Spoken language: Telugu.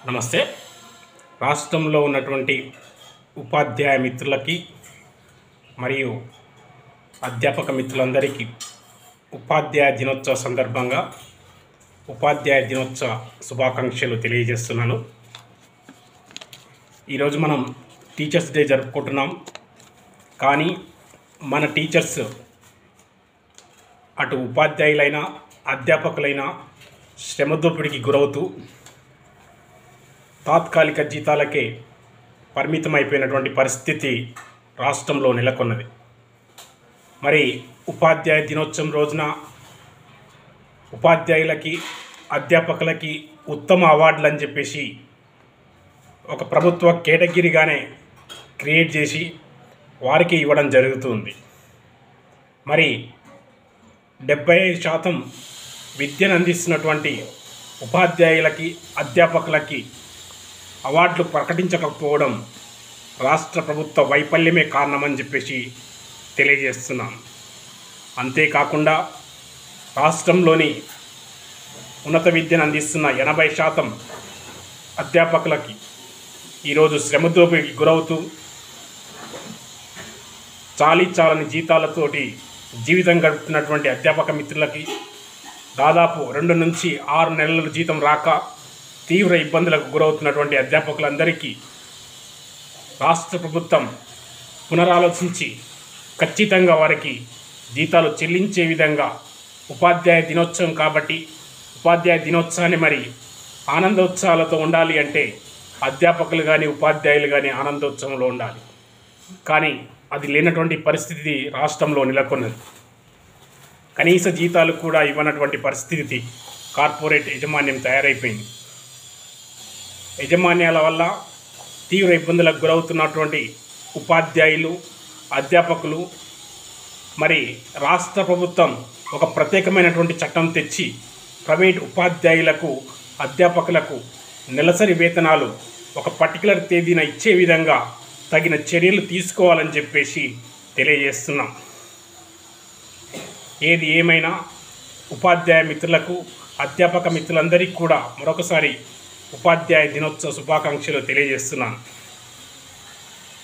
నమస్తే. రాష్ట్రంలో ఉన్నటువంటి ఉపాధ్యాయ మిత్రులకి మరియు అధ్యాపక మిత్రులందరికీ ఉపాధ్యాయ దినోత్సవ సందర్భంగా ఉపాధ్యాయ దినోత్సవ శుభాకాంక్షలు తెలియజేస్తున్నాను. ఈరోజు మనం టీచర్స్ డే జరుపుకుంటున్నాం. కానీ మన టీచర్స్ అటు ఉపాధ్యాయులైనా అధ్యాపకులైనా శ్రమదోపిడికి గురవుతూ తాత్కాలిక జీతాలకే పరిమితమైపోయినటువంటి పరిస్థితి రాష్ట్రంలో నెలకొన్నది. మరి ఉపాధ్యాయ దినోత్సవం రోజున ఉపాధ్యాయులకి అధ్యాపకులకి ఉత్తమ అవార్డులు అని చెప్పేసి ఒక ప్రభుత్వ కేటగిరీగానే క్రియేట్ చేసి వారికి ఇవ్వడం జరుగుతుంది. మరి 75% విద్యను అందిస్తున్నటువంటి ఉపాధ్యాయులకి అధ్యాపకులకి అవార్డులు ప్రకటించకపోవడం రాష్ట్ర ప్రభుత్వ వైఫల్యమే కారణమని చెప్పేసి తెలియజేస్తున్నాం. అంతేకాకుండా రాష్ట్రంలోని ఉన్నత విద్యను అందిస్తున్న 80% అధ్యాపకులకి ఈరోజు శ్రమదోపిడికి గురవుతూ చాలని జీతాలతోటి జీవితం గడుపుతున్నటువంటి అధ్యాపక మిత్రులకి దాదాపు 2 నుంచి 6 నెలల జీతం రాక తీవ్ర ఇబ్బందులకు గురవుతున్నటువంటి అధ్యాపకులందరికీ రాష్ట్ర ప్రభుత్వం పునరాలోచించి ఖచ్చితంగా వారికి జీతాలు చెల్లించే విధంగా ఉపాధ్యాయ దినోత్సవం కాబట్టి ఉపాధ్యాయ దినోత్సవాన్ని మరి ఆనందోత్సవాలతో ఉండాలి అంటే అధ్యాపకులు కానీ ఉపాధ్యాయులు కానీ ఆనందోత్సవంలో ఉండాలి. కానీ అది లేనటువంటి పరిస్థితి రాష్ట్రంలో నెలకొన్నది. కనీస జీతాలు కూడా ఇవ్వనటువంటి పరిస్థితి కార్పొరేట్ యాజమాన్యం తయారైపోయింది. యాజమాన్యాల వల్ల తీవ్ర ఇబ్బందులకు గురవుతున్నటువంటి ఉపాధ్యాయులు అధ్యాపకులు మరి రాష్ట్ర ప్రభుత్వం ఒక ప్రత్యేకమైనటువంటి చట్టం తెచ్చి ప్రైవేట్ ఉపాధ్యాయులకు అధ్యాపకులకు నెలసరి వేతనాలు ఒక పర్టికులర్ తేదీన ఇచ్చే విధంగా తగిన చర్యలు తీసుకోవాలని చెప్పేసి తెలియజేస్తున్నాం. ఏది ఏమైనా ఉపాధ్యాయ మిత్రులకు అధ్యాపక మిత్రులందరికీ కూడా మరొకసారి ఉపాధ్యాయ దినోత్సవ శుభాకాంక్షలు తెలియజేస్తున్నాను.